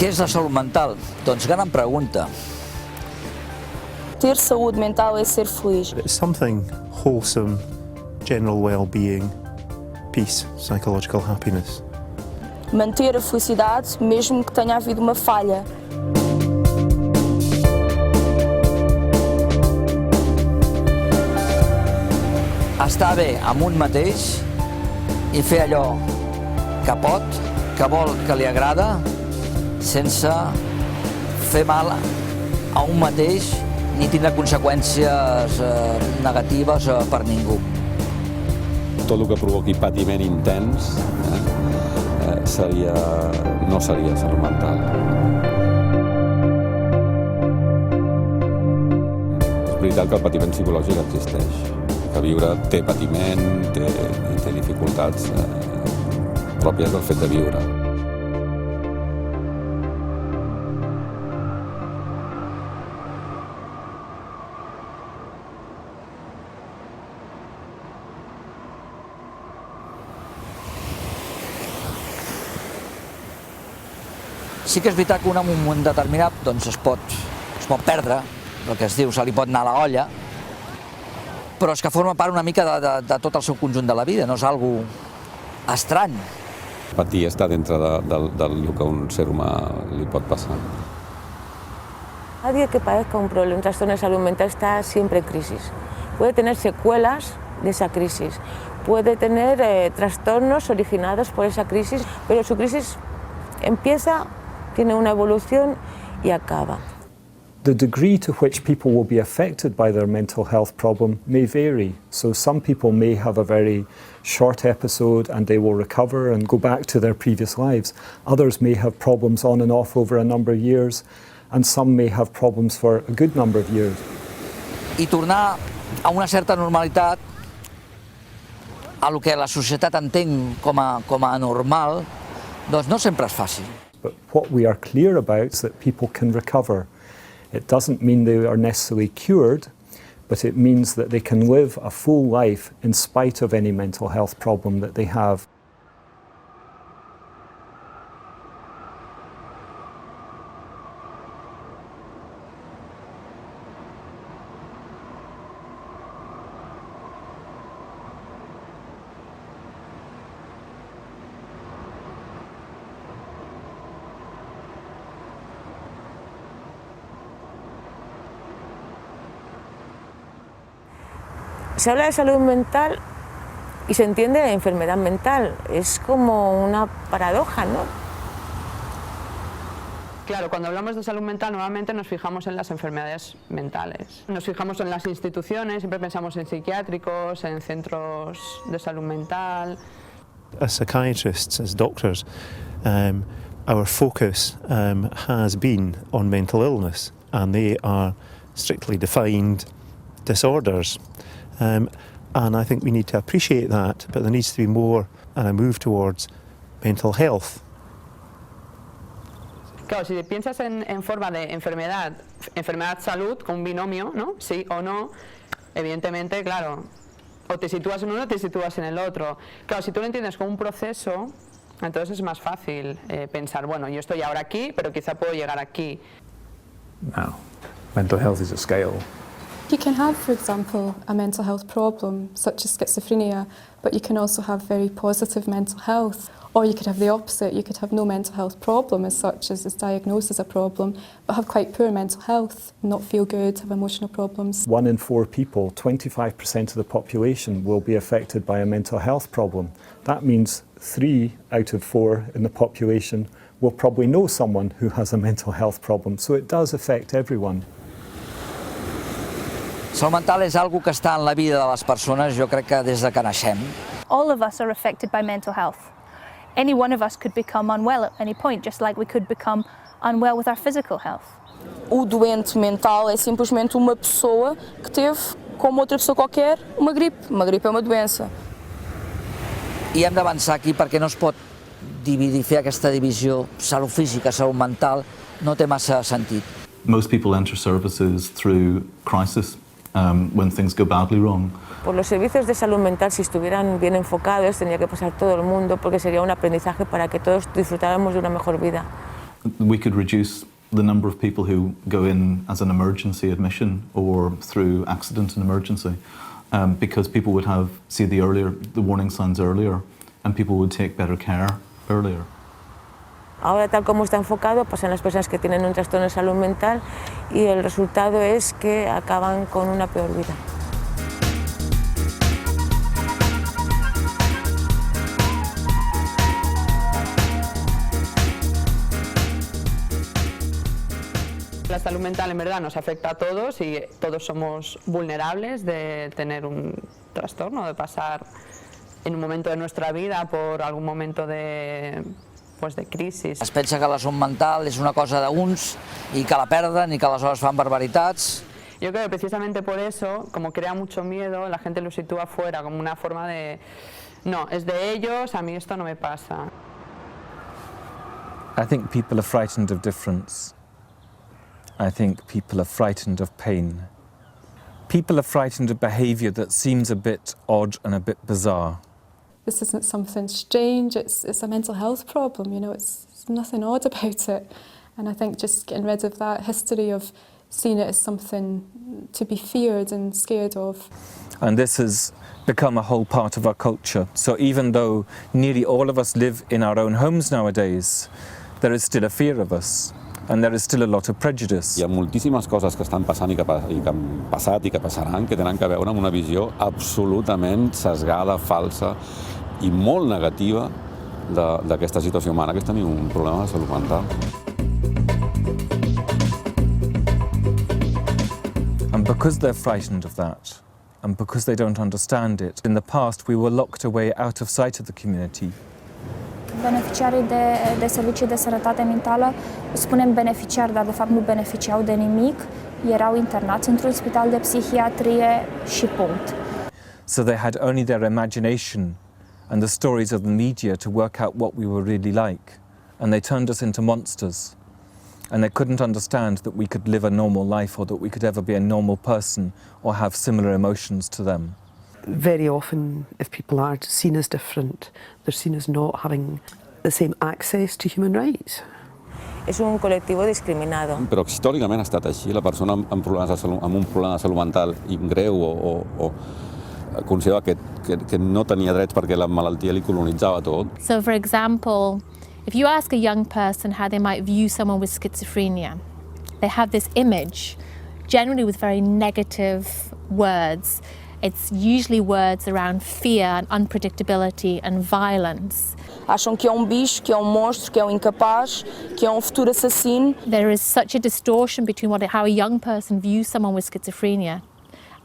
Què és la salut mental? Doncs gran pregunta. Ter saúde mental é ser feliz. It's something wholesome, general well-being, peace, psychological happiness. Manter a felicidade mesmo que tenha havido uma falha. Estar bé amb un mateix i fer allò que pot, que vol, que li agrada, sense fer mal a un mateix ni tindre conseqüències negatives per ningú. Tot el que provoqui patiment intens no seria salut mental. És veritat que el patiment psicològic existeix, que viure té patiment, té dificultats pròpies del fet de viure. Sí que és veritat que un en un moment determinat doncs es pot perdre, el que es diu, se li pot anar a la olla, però és que forma part una mica de tot el seu conjunt de la vida, no és algo estrany. Patir està dintre del que a un ser humà li pot passar. Nadie que padezca un problema, un trastorno de salud mental está siempre en crisis. Puede tener secuelas de esa crisis, puede tener trastornos originados por esa crisis, pero su crisis empieza, tiene una evolución y acaba. The degree to which people will be affected by their mental health problem may vary. So some people may have a very short episode and they will recover and go back to their previous lives. Others may have problems on and off over a number of years, and some may have problems for a good number of years. I tornar a una certa normalitat, a lo que la societat entén com a normal, doncs no sempre és fàcil. But what we are clear about is that people can recover. It doesn't mean they are necessarily cured, but it means that they can live a full life in spite of any mental health problem that they have. Se habla de salud mental y se entiende de enfermedad mental. Es como una paradoja, ¿no? Claro, cuando hablamos de salud mental normalmente nos fijamos en las enfermedades mentales. Nos fijamos en las instituciones, siempre pensamos en psiquiátricos, en centros de salud mental. As psychiatrists, as doctors, our focus has been on mental illness, and they are strictly defined disorders. And I think we need to appreciate that, but there needs to be more and a move towards mental health. Claro, si piensas en forma de enfermedad-salud, con un binomio, ¿no? Sí o no, evidentemente, claro, o te sitúas en uno o te sitúas en el otro. Claro, si tú lo entiendes como un proceso, entonces es más fácil pensar, bueno, yo estoy ahora aquí, pero quizá puedo llegar aquí. Now, mental health is a scale. You can have, for example, a mental health problem, such as schizophrenia, but you can also have very positive mental health. Or you could have the opposite, you could have no mental health problem as such as is diagnosed as a problem, but have quite poor mental health, not feel good, have emotional problems. 1 in 4 people, 25% of the population, will be affected by a mental health problem. That means 3 out of 4 in the population will probably know someone who has a mental health problem, so it does affect everyone. Salut mental és algo que està en la vida de les persones, jo crec que des de que naixem. All of us are affected by mental health. Any one of us could become unwell at any point, just like we could become unwell with our physical health. O doente mental é simplesmente uma pessoa que teve, como outra pessoa qualquer, uma gripe. Uma gripe é uma doença. I hem d'avançar aquí perquè no es pot dividir, fer aquesta divisió salut física, salut mental, no té massa sentit. Most people enter services through crisis when things go badly wrong. Por los servicios de salud mental, si estuvieran bien enfocados, tendría que pasar todo el mundo porque sería un aprendizaje para que todos disfrutáramos de una mejor vida. We could reduce the number of people who go in as an emergency admission or through accident and emergency, because people would see the warning signs earlier, and people would take better care earlier. Ahora, tal como está enfocado, pasan las personas que tienen un trastorno de salud mental y el resultado es que acaban con una peor vida. La salud mental en verdad nos afecta a todos y todos somos vulnerables de tener un trastorno, de pasar en un momento de nuestra vida por algún momento de crisis. Es pensa que la salut mental és una cosa d'uns i que la perden i que aleshores fan barbaritats. Yo creo que precisamente por eso, como crea mucho miedo, la gente lo sitúa fuera como una forma de no, es de ellos, a mí esto no me pasa. I think people are frightened of difference. I think people are frightened of pain. People are frightened of behaviour that seems a bit odd and a bit bizarre. This isn't something strange, it's a mental health problem, you know, it's nothing odd about it. And I think just getting rid of that history of seeing it as something to be feared and scared of. And this has become a whole part of our culture. So even though nearly all of us live in our own homes nowadays, there is still a fear of us. And there is still a lot of prejudice. Hi ha moltíssimes coses que estan passant i que han passat i que passaran que tenen a veure amb una visió absolutament sesgada, falsa i molt negativa d'aquesta situació humana, que és tenir un problema de salut mental. And because they're frightened of that, and because they don't understand it, in the past we were locked away out of sight of the community. Beneficiarii de servicii de sănătate mentală, spunem beneficiari, dar de fapt nu beneficiau de nimic, erau internați într-un spital de psihiatrie și punct. So they had only their imagination and the stories of the media to work out what we were really like, and they turned us into monsters. And they couldn't understand that we could live a normal life or that we could ever be a normal person or have similar emotions to them. Very often, if people are seen as different, they're seen as not having the same access to human rights. És un col·lectiu discriminado. Però històricament ha estat així. La persona amb un problema de salut mental greu o considerava que no tenia drets perquè la malaltia li colonitzava tot. So, for example, if you ask a young person how they might view someone with schizophrenia, they have this image, generally with very negative words. It's usually words around fear and unpredictability and violence. Acham que é bicho, que é monstro, que é incapaz, que é futuro assassino. There is such a distortion between how a young person views someone with schizophrenia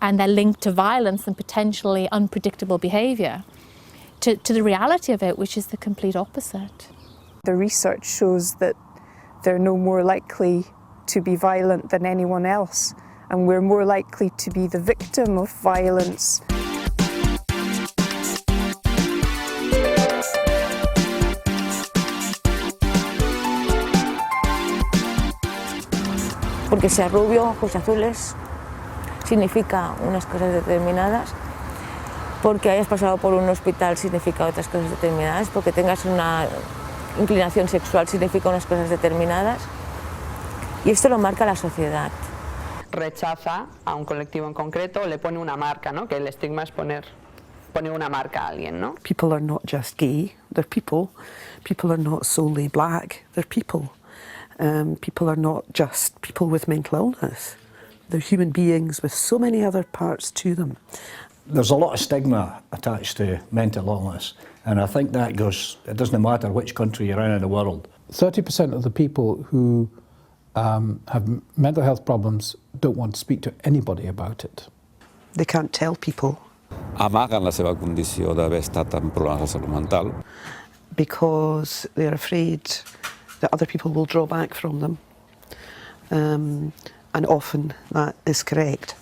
and they're linked to violence and potentially unpredictable behaviour, to the reality of it, which is the complete opposite. The research shows that they're no more likely to be violent than anyone else, and we're more likely to be the victim of violence. Porque ser rubio, ojos azules, significa unas cosas determinadas, porque hayas pasado por un hospital significa otras cosas determinadas, porque tengas una inclinación sexual significa unas cosas determinadas, y esto lo marca la sociedad. Rechaza a un colectivo en concreto o le pone una marca, ¿no? Que el estigma es poner una marca a alguien, ¿no? People are not just gay, they're people. People are not solely black, they're people. People are not just people with mental illness. They're human beings with so many other parts to them. There's a lot of stigma attached to mental illness, and I think that goes, it doesn't matter which country you're in the world. 30% of the people who have mental health problems don't want to speak to anybody about it. They can't tell people. Amaguen la seva condició d'haver estat amb problemes de salut mental. Because they're afraid that other people will draw back from them. And often that is correct.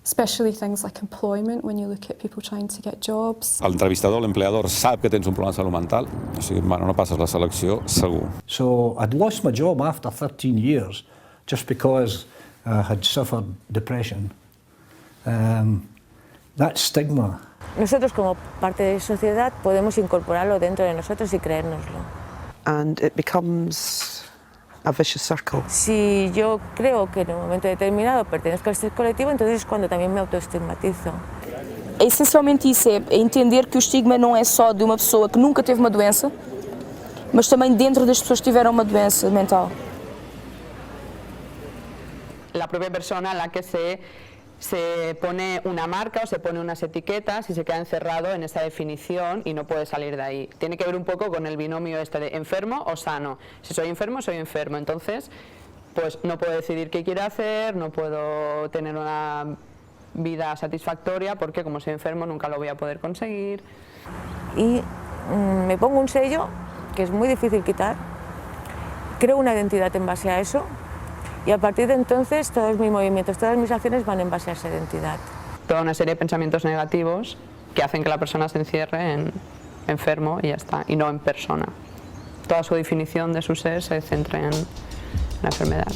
Especially things like employment, when you look at people trying to get jobs. L'entrevistador, l'empleador, sap que tens un problema de salut mental, o sigui, no passes la selecció, segur. So I'd lost my job after 13 years just because I had suffered depression. That stigma. Nosotros como parte de la sociedad podemos incorporarlo dentro de nosotros y creérnoslo. And it becomes a vicious circle. Si yo creo que en un momento determinado pertenezco a este colectivo, entonces es cuando también me autoestigmatizo. É essencialmente isso, é entender que o estigma não é só de uma pessoa que nunca teve uma doença, mas também dentro das pessoas que tiveram uma doença mental. La propia persona a la que se pone una marca o se pone unas etiquetas y se queda encerrado en esa definición y no puede salir de ahí. Tiene que ver un poco con el binomio este de enfermo o sano. Si soy enfermo, soy enfermo. Entonces, pues no puedo decidir qué quiero hacer, no puedo tener una vida satisfactoria porque como soy enfermo nunca lo voy a poder conseguir. Y me pongo un sello que es muy difícil quitar, creo una identidad en base a eso y a partir de entonces todos mis movimientos, todas mis acciones van en base a esa identidad. Toda una serie de pensamientos negativos que hacen que la persona se encierre en enfermo y ya está, y no en persona. Toda su definición de su ser se centra en la enfermedad.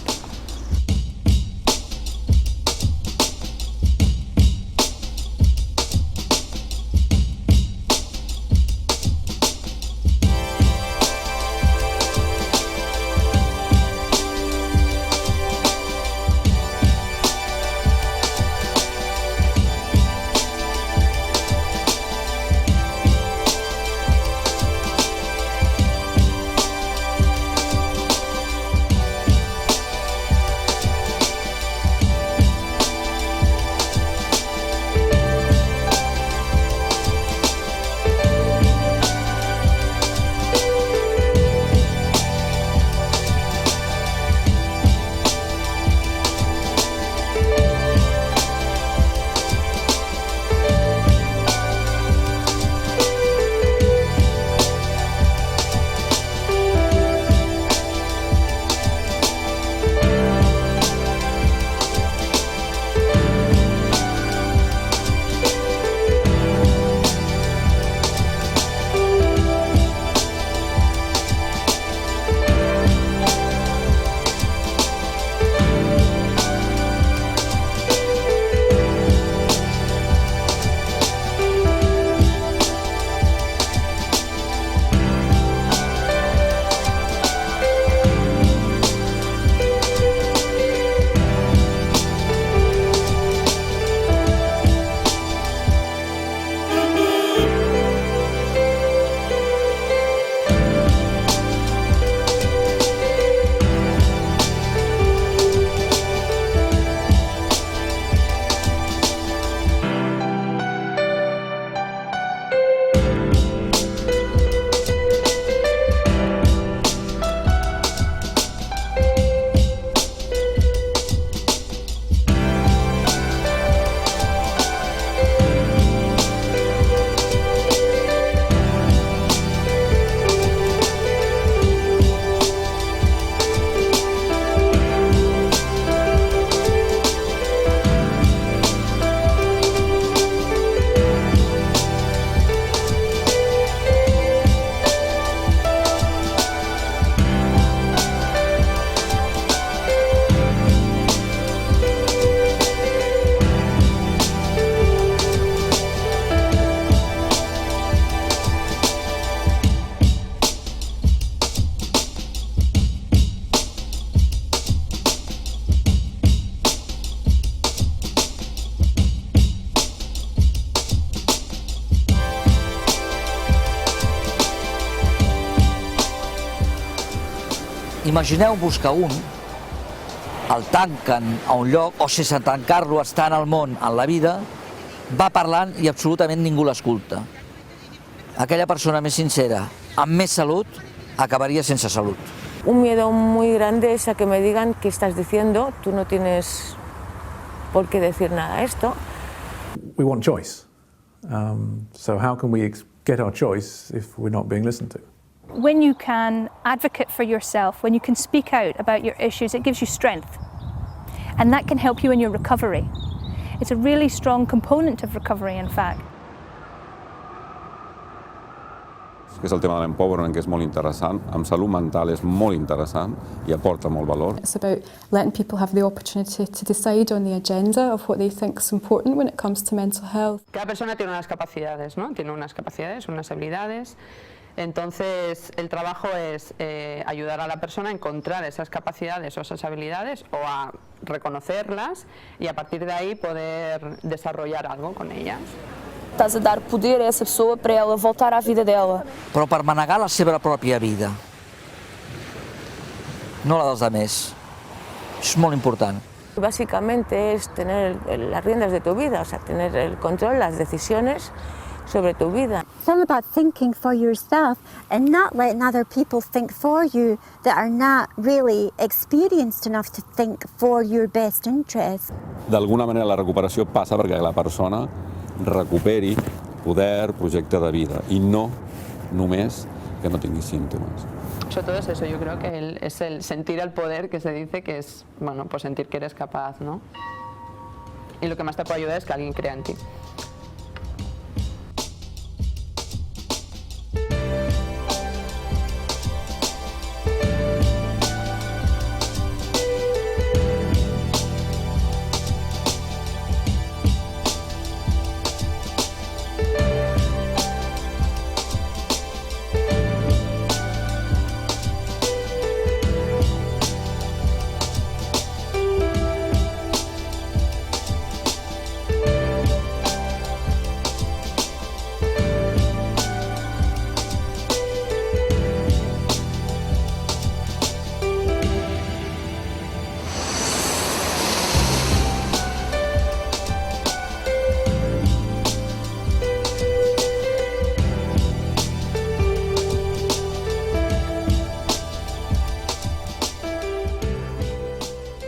Imagineu-vos que el tanquen a un lloc, o sense tancar-lo està en el món, en la vida, va parlant i absolutament ningú l'escolta. Aquella persona més sincera, amb més salut, acabaria sense salut. Un miedo muy grande es a que me digan qué estás diciendo, tú no tienes por qué decir nada a esto. We want choice. So how can we get our choice if we're not being listened to? When you can advocate for yourself, when you can speak out about your issues, it gives you strength. And that can help you in your recovery. It's a really strong component of recovery, in fact. Que és el tema de l'empowerment, que és molt interessant. Amb salut mental és molt interessant i aporta molt valor. It's about letting people have the opportunity to decide on the agenda of what they think is important when it comes to mental health. Cada persona tiene unas capacidades, ¿no? Tiene unas capacidades, unas habilidades. Entonces, el trabajo es ayudar a la persona a encontrar esas capacidades o esas habilidades o a reconocerlas y a partir de ahí poder desarrollar algo con ellas. Estás a dar poder a essa pessoa para ela voltar à vida dela. Però per manegar la seva pròpia vida, no la dels altres. Això és molt important. Básicamente es tener las riendas de tu vida, o sea, tener el control, las decisiones sobre tu vida. It's all about thinking for yourself and not letting other people think for you that are not really experienced enough to think for your best interest. D'alguna manera la recuperació passa perquè la persona recuperi poder, projecte de vida i no només que no tingui símptomes. Sobre todo es eso, yo creo que es el sentir el poder que se dice que es, bueno, pues sentir que eres capaz, ¿no? Y lo que más te puede ayudar es que alguien crea en ti.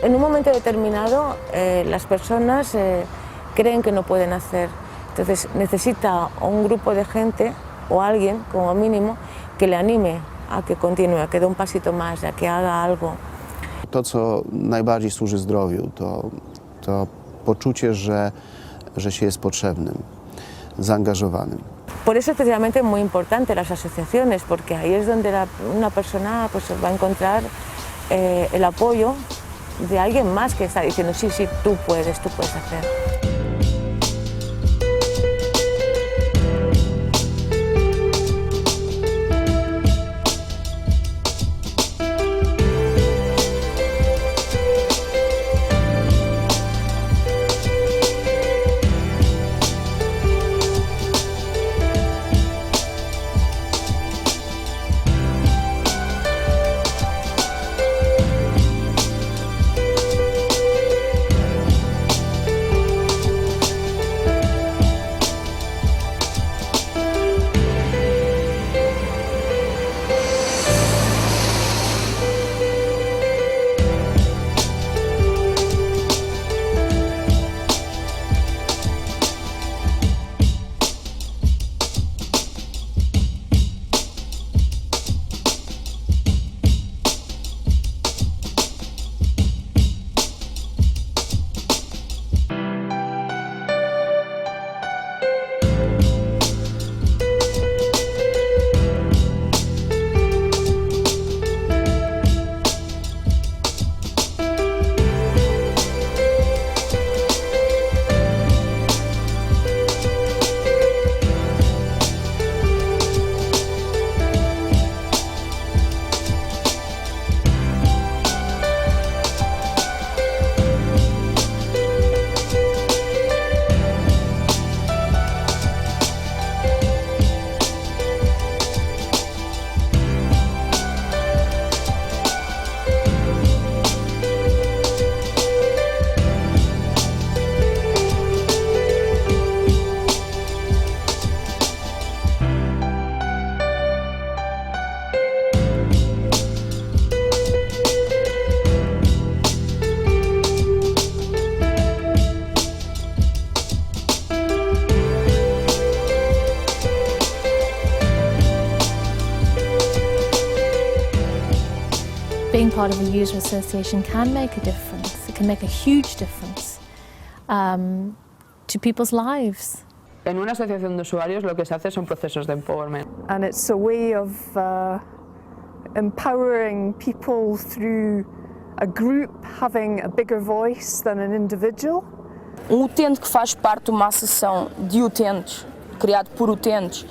En un momento determinado las personas creen que no pueden hacer, entonces necesita un grupo de gente o alguien como mínimo que le anime a que continúe, a que dé un pasito más, a que haga algo. To, co najbardziej służy zdrowiu, to poczucie, że się jest potrzebnym, zaangażowanym. Por eso especialmente es muy importante las asociaciones, porque ahí es donde una persona pues, va a encontrar el apoyo de alguien más que está diciendo sí, sí, tú puedes hacer. Being part of a user association can make a difference. It can make a huge difference to people's lives. En una asociación de usuarios lo que se hace son procesos de empowerment. And it's a way of empowering people through a group having a bigger voice than an individual. Utente que faz parte de uma associação de utentes, criado por utentes,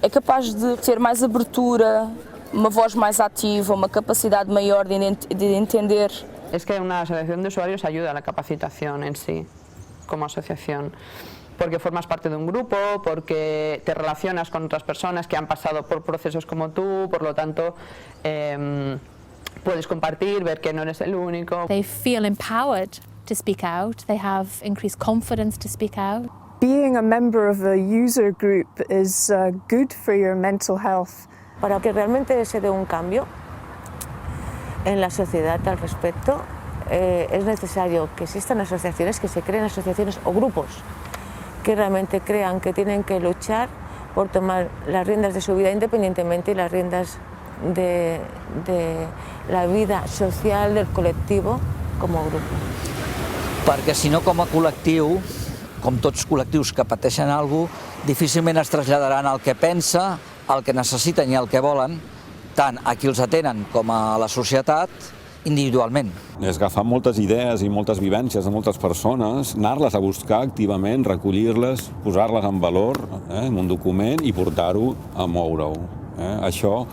é capaz de ter mais abertura, uma voz mais ativa, uma capacidade maior de entender. Es que una asociación de usuarios ayuda a la capacitación en sí, como asociación. Porque formas parte de un grupo, porque te relacionas con otras personas que han pasado por procesos como tú, por lo tanto puedes compartir, ver que no eres el único. They feel empowered to speak out, they have increased confidence to speak out. Being a member of a user group is good for your mental health. Para que realmente se dé un cambio en la sociedad al respecto, es necesario que existan asociaciones, que se creen asociaciones o grupos que realmente crean que tienen que luchar por tomar las riendas de su vida independientemente y las riendas de la vida social del col·lectiu com a grup. Perquè si no, com a col·lectiu, com tots col·lectius que pateixen alguna cosa, difícilment es traslladaran el que pensa, el que necessiten i el que volen, tant a qui els atenen com a la societat, individualment. És agafar moltes idees i moltes vivències de moltes persones, anar-les a buscar activament, recollir-les, posar-les en valor en un document i portar-ho a moure-ho. Això,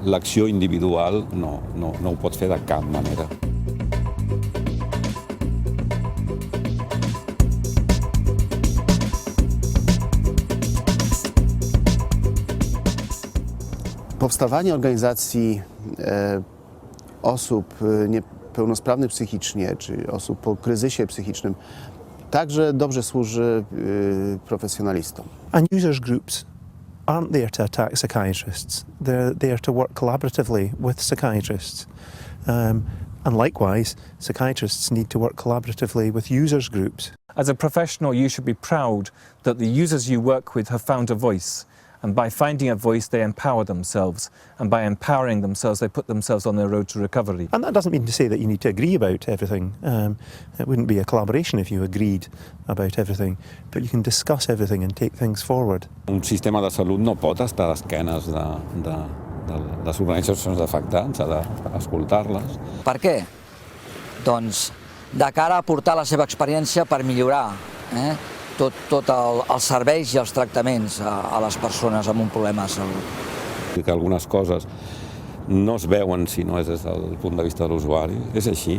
l'acció individual no ho pot fer de cap manera. Powstawanie organizacji osób niepełnosprawnych psychicznie, czy osób po kryzysie psychicznym, także dobrze służy profesjonalistom. And users groups aren't there to attack psychiatrists. They're there to work collaboratively with psychiatrists. And likewise, psychiatrists need to work collaboratively with users groups. As a professional, you should be proud that the users you work with have found a voice. And by finding a voice, they empower themselves. And by empowering themselves, they put themselves on their road to recovery. And that doesn't mean to say that you need to agree about everything. It wouldn't be a collaboration if you agreed about everything. But you can discuss everything and take things forward. Un sistema de salut no pot estar a esquenes de les organitzacions d'afectats, ha d'escoltar-les. Per què? Doncs de cara a aportar la seva experiència per millorar tot els serveis i els tractaments a les persones amb un problema de salut. Que algunes coses no es veuen si no és des del punt de vista de l'usuari. És així.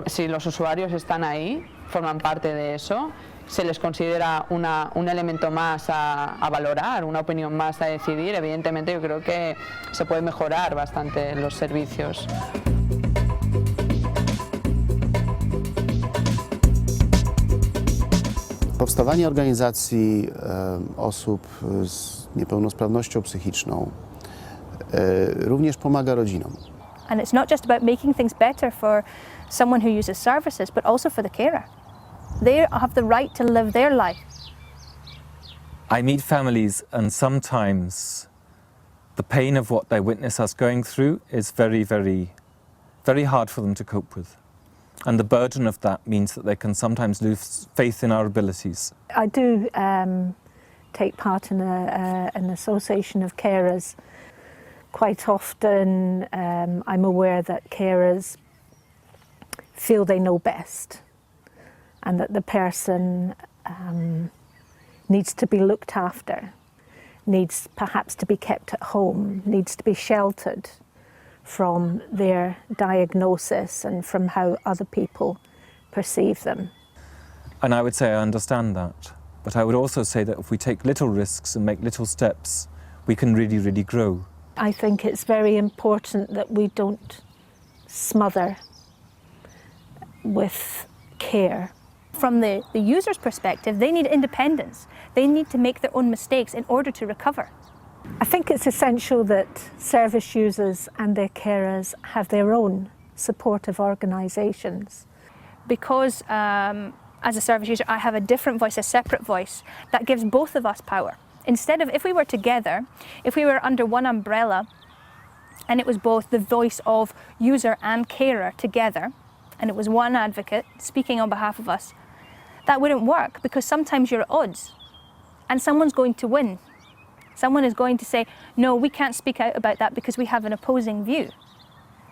Si los usuarios están ahí, forman parte de eso, se les considera un elemento más a valorar, una opinión más a decidir, evidentemente yo creo que se puede mejorar bastante los servicios. Powstawanie organizacji osób z niepełnosprawnością psychiczną również pomaga rodzinom. And it's not just about making things better for someone who uses services, but also for the carer. They have the right to live their life. I meet families, and sometimes the pain of what they witness us going through is very, very, very hard for them to cope with. And the burden of that means that they can sometimes lose faith in our abilities. I do take part in an association of carers. Quite often I'm aware that carers feel they know best and that the person needs to be looked after, needs perhaps to be kept at home, needs to be sheltered from their diagnosis and from how other people perceive them. And I would say I understand that, but I would also say that if we take little risks and make little steps, we can really, really grow. I think it's very important that we don't smother with care. From the user's perspective, they need independence. They need to make their own mistakes in order to recover. I think it's essential that service users and their carers have their own supportive organisations. Because as a service user, I have a different voice, a separate voice, that gives both of us power. Instead of, if we were together, if we were under one umbrella, and it was both the voice of user and carer together, and it was one advocate speaking on behalf of us, that wouldn't work, because sometimes you're at odds, and someone's going to win. Someone is going to say, no, we can't speak out about that because we have an opposing view.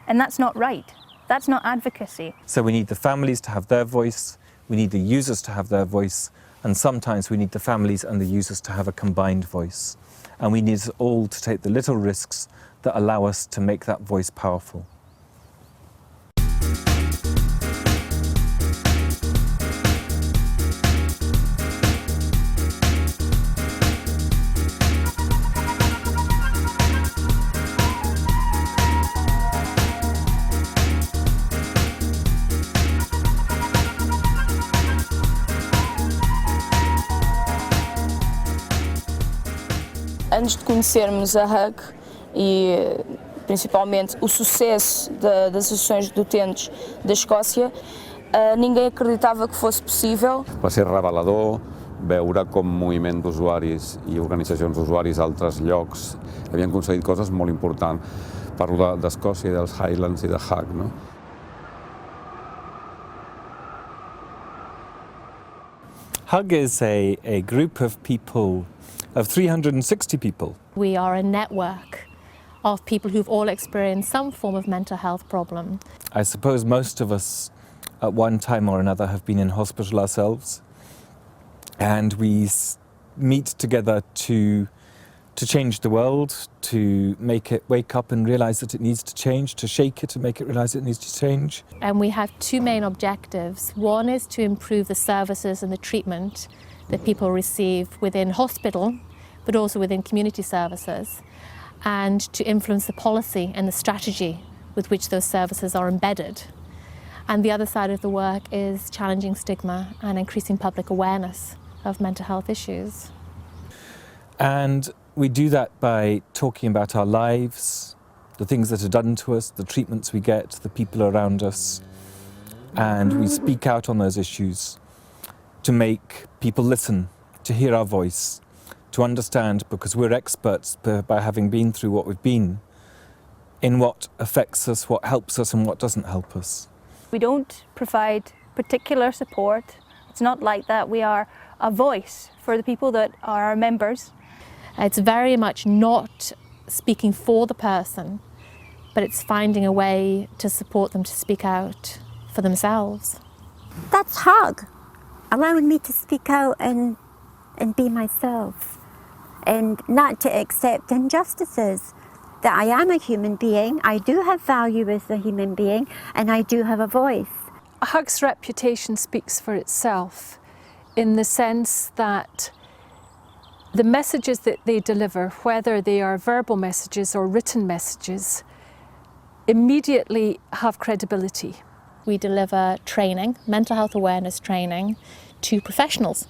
And that's not right. That's not advocacy. So we need the families to have their voice, we need the users to have their voice, and sometimes we need the families and the users to have a combined voice. And we need us all to take the little risks that allow us to make that voice powerful. Antes de conhecermos a HUG e principalmente o sucesso das associações de utentes da Escòcia, ninguém acreditava que fosse possível. Va ser revelador veure com moviment d'usuaris i organitzacions d'usuaris a altres llocs havien aconseguit coses molt importants. Parlo d'Escòcia i dels Highlands i de HUG, no? HUG is a group of people, of 360 people. We are a network of people who've all experienced some form of mental health problem. I suppose most of us at one time or another have been in hospital ourselves, and we meet together to change the world, to make it wake up and realise that it needs to change, to shake it and make it realise it needs to change. And we have two main objectives. One is to improve the services and the treatment that people receive within hospital, but also within community services, and to influence the policy and the strategy with which those services are embedded. And the other side of the work is challenging stigma and increasing public awareness of mental health issues. And we do that by talking about our lives, the things that are done to us, the treatments we get, the people around us, and we speak out on those issues to make people listen, to hear our voice, to understand, because we're experts by having been through what we've been, in what affects us, what helps us and what doesn't help us. We don't provide particular support. It's not like that. We are a voice for the people that are our members. It's very much not speaking for the person, but it's finding a way to support them to speak out for themselves. That's HUG, allowing me to speak out and be myself, and not to accept injustices. That I am a human being, I do have value as a human being, and I do have a voice. HUG's reputation speaks for itself in the sense that the messages that they deliver, whether they are verbal messages or written messages, immediately have credibility. We deliver training, mental health awareness training, to professionals.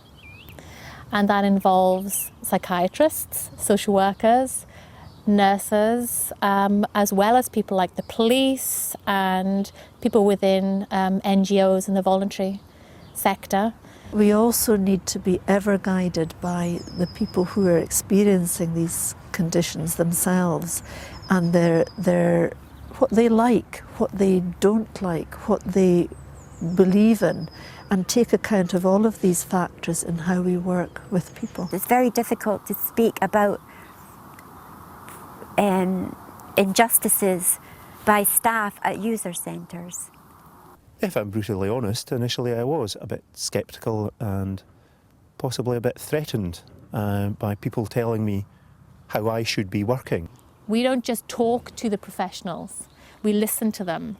And that involves psychiatrists, social workers, nurses, as well as people like the police and people within NGOs in the voluntary sector. We also need to be ever guided by the people who are experiencing these conditions themselves, and their what they like, what they don't like, what they believe in, and take account of all of these factors in how we work with people. It's very difficult to speak about injustices by staff at user centres. If I'm brutally honest, initially I was a bit sceptical and possibly a bit threatened by people telling me how I should be working. We don't just talk to the professionals, we listen to them,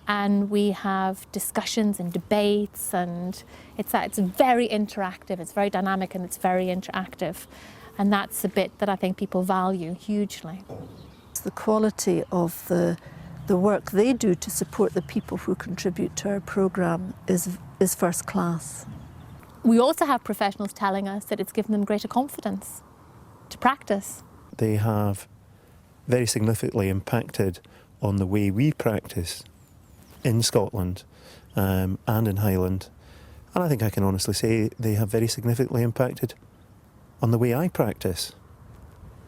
and we have discussions and debates, and it's very interactive, it's very dynamic and it's very interactive, and that's the bit that I think people value hugely. The quality of the work they do to support the people who contribute to our programme is first class. We also have professionals telling us that it's given them greater confidence to practice. They have very significantly impacted on the way we practice in Scotland and in Highland. And I think I can honestly say they have very significantly impacted on the way I practice.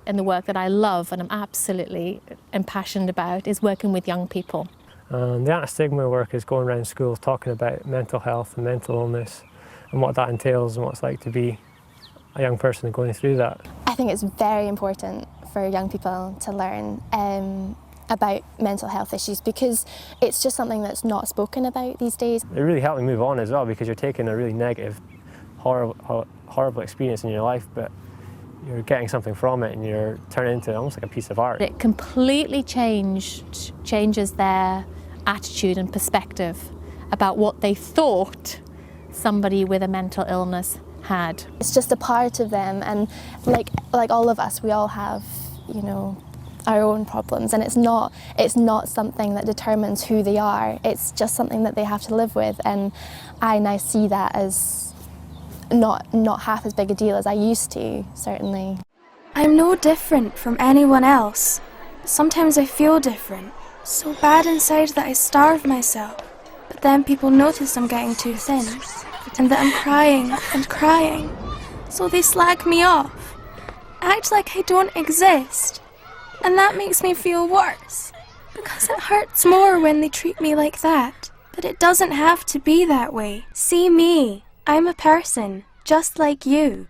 And the work that I love and I'm absolutely impassioned about is working with young people. The anti-stigma work is going around schools talking about mental health and mental illness and what that entails and what it's like to be a young person going through that. I think it's very important for young people to learn about mental health issues because it's just something that's not spoken about these days. It really helped me move on as well because you're taking a really negative, horrible experience in your life, but you're getting something from it and you're turning it into almost like a piece of art. It completely changes their attitude and perspective about what they thought somebody with a mental illness had. It's just a part of them, and like all of us, we all have, you know, our own problems, and it's not something that determines who they are. It's just something that they have to live with, and I now see that as not half as big a deal as I used to, certainly. I'm no different from anyone else. Sometimes I feel different, so bad inside that I starve myself. But then people notice I'm getting too thin, and that I'm crying and crying. So they slag me off, act like I don't exist. And that makes me feel worse, because it hurts more when they treat me like that. But it doesn't have to be that way. See me. I'm a person, just like you.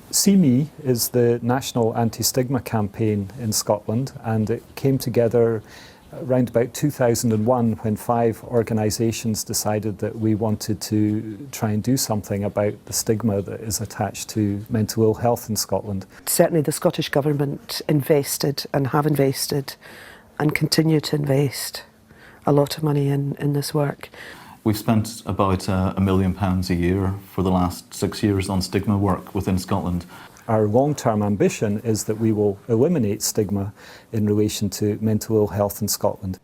See Me is the national anti-stigma campaign in Scotland, and it came together around about 2001 when 5 organisations decided that we wanted to try and do something about the stigma that is attached to mental ill health in Scotland. Certainly the Scottish Government invested and have invested and continue to invest a lot of money in this work. We've spent about £1 million a year for the last 6 years on stigma work within Scotland. Our long-term ambition is that we will eliminate stigma in relation to mental ill health in Scotland.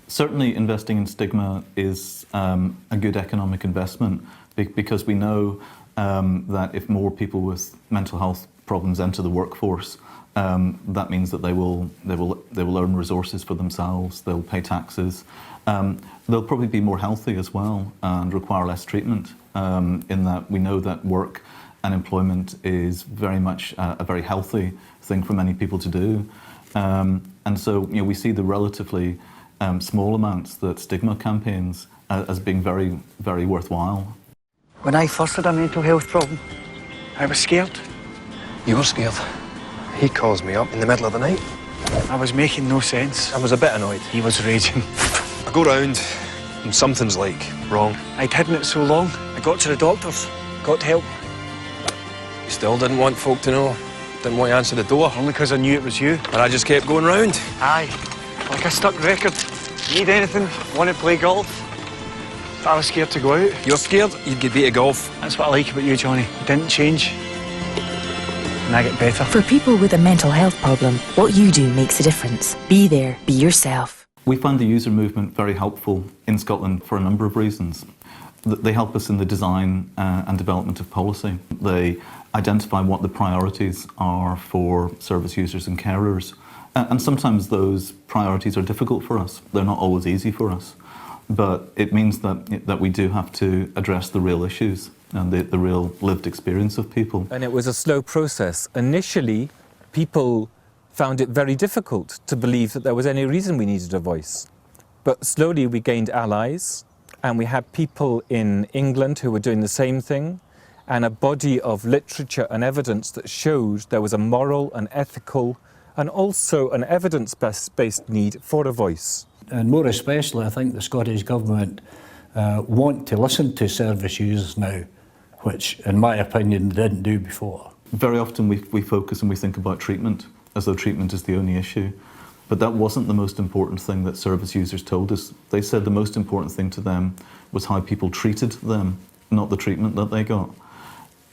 Certainly investing in stigma is a good economic investment because we know that if more people with mental health problems enter the workforce, that means that they will earn resources for themselves, they'll pay taxes, they'll probably be more healthy as well and require less treatment, in that we know that work and employment is very much a very healthy thing for many people to do. And so, you know, we see the relatively small amounts that stigma campaigns as being very, very worthwhile. When I first had a mental health problem, I was scared. You were scared? He calls me up in the middle of the night. I was making no sense. I was a bit annoyed. He was raging. I go round and something's like wrong. I'd hidden it so long, I got to the doctors, got help. You still didn't want folk to know? Didn't want to answer the door? Only because I knew it was you. And I just kept going round? Aye, like a stuck record. Need anything, want to play golf. But I was scared to go out. You're scared? You'd get beat at golf. That's what I like about you, Johnny. You didn't change. And I get better. For people with a mental health problem, what you do makes a difference. Be there, be yourself. We find the user movement very helpful in Scotland for a number of reasons. They help us in the design and development of policy. They identify what the priorities are for service users and carers. And sometimes those priorities are difficult for us. They're not always easy for us. But it means that we do have to address the real issues and the real lived experience of people. And it was a slow process. Initially, people found it very difficult to believe that there was any reason we needed a voice. But slowly we gained allies, and we had people in England who were doing the same thing, and a body of literature and evidence that showed there was a moral and ethical and also an evidence-based need for a voice. And more especially, I think the Scottish Government want to listen to service users now, which, in my opinion, they didn't do before. Very often we focus and we think about treatment as though treatment is the only issue. But that wasn't the most important thing that service users told us. They said the most important thing to them was how people treated them, not the treatment that they got.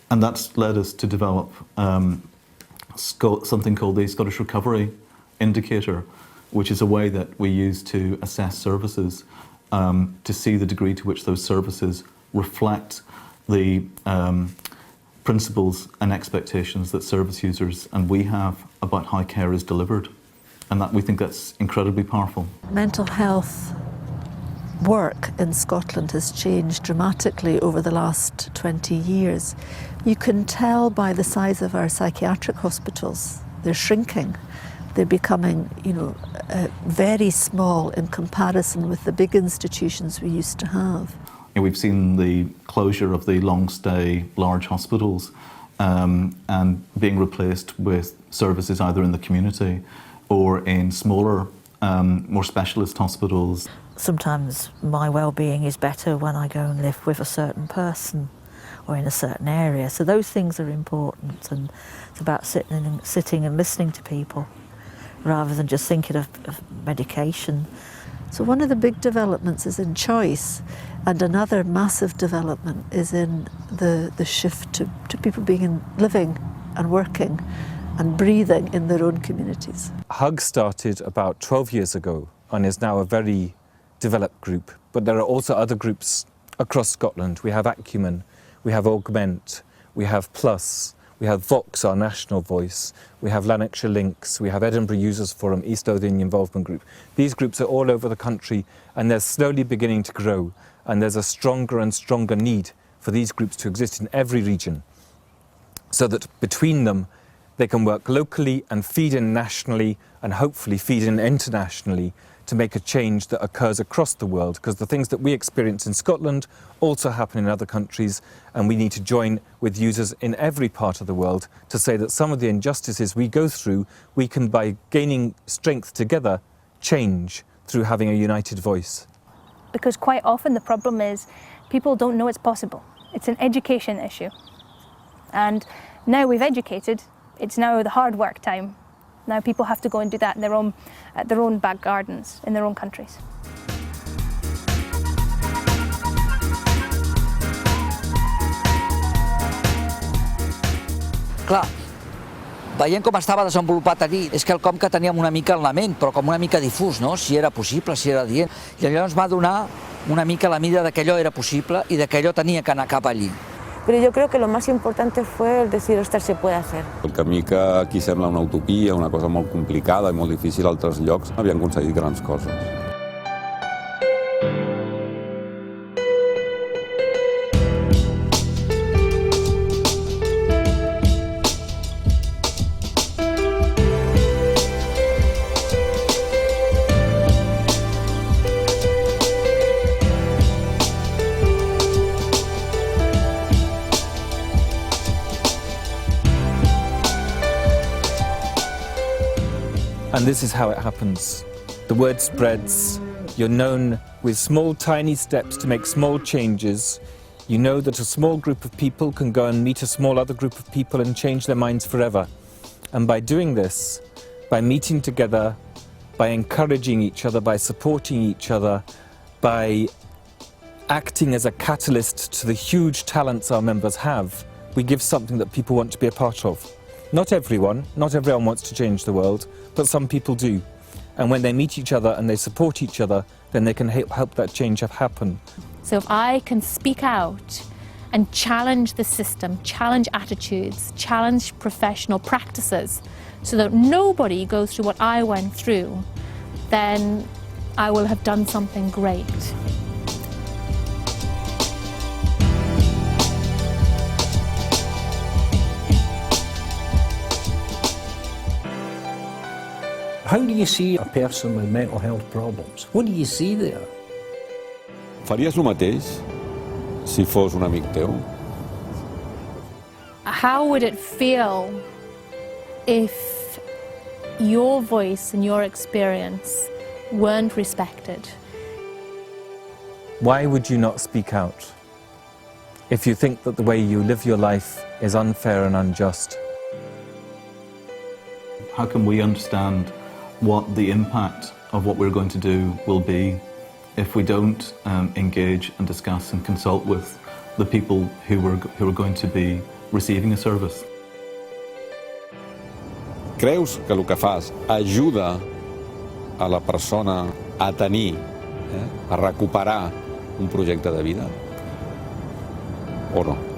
And that's led us to develop something called the Scottish Recovery Indicator, which is a way that we use to assess services, to see the degree to which those services reflect the principles and expectations that service users and we have about how care is delivered. And that we think that's incredibly powerful. Mental health work in Scotland has changed dramatically over the last 20 years. You can tell by the size of our psychiatric hospitals. They're shrinking. They're becoming, very small in comparison with the big institutions we used to have. We've seen the closure of the long-stay large hospitals and being replaced with services either in the community or in smaller, more specialist hospitals. Sometimes my well-being is better when I go and live with a certain person, or in a certain area. So those things are important, and it's about sitting and listening to people rather than just thinking of medication. So one of the big developments is in choice, and another massive development is in the shift to people living and working and breathing in their own communities. HUG started about 12 years ago and is now a very developed group, but there are also other groups across Scotland. We have Acumen, we have Augment, we have Plus, we have Vox, our national voice, we have Lanarkshire Links, we have Edinburgh Users Forum, East Lothian Involvement Group. These groups are all over the country and they're slowly beginning to grow, and there's a stronger and stronger need for these groups to exist in every region, so that between them they can work locally and feed in nationally and hopefully feed in internationally to make a change that occurs across the world, because the things that we experience in Scotland also happen in other countries, and we need to join with users in every part of the world to say that some of the injustices we go through, we can, by gaining strength together, change through having a united voice. Because quite often the problem is people don't know it's possible. It's an education issue. And now we've educated, it's now the hard work time. Now people have to go and do that in their own back gardens, in their own countries. Clar, veient com estava desenvolupat allí, és quelcom que teníem una mica en la ment, però com una mica difús, no? Si era possible, si era dient. I allò ens va donar una mica la mida de que allò era possible i de que allò tenia que anar cap allí. Pero yo creo que lo más importante fue el decir, ostras, se puede hacer. El camí que aquí sembla una utopia, una cosa molt complicada i molt difícil a altres llocs, havien aconseguit grans coses. And this is how it happens. The word spreads. You're known with small, tiny steps to make small changes. You know that a small group of people can go and meet a small other group of people and change their minds forever. And by doing this, by meeting together, by encouraging each other, by supporting each other, by acting as a catalyst to the huge talents our members have, we give something that people want to be a part of. Not everyone wants to change the world, but some people do. And when they meet each other and they support each other, then they can help that change happen. So if I can speak out and challenge the system, challenge attitudes, challenge professional practices, so that nobody goes through what I went through, then I will have done something great. How do you see a person with mental health problems? What do you see there? Faries el mateix si fos un amic teu? How would it feel if your voice and your experience weren't respected? Why would you not speak out if you think that the way you live your life is unfair and unjust? How can we understand what the impact of what we're going to do will be if we don't engage and discuss and consult with the people who are going to be receiving a service? Creus que el que fas ajuda a la persona a tenir, a recuperar un projecte de vida? O no?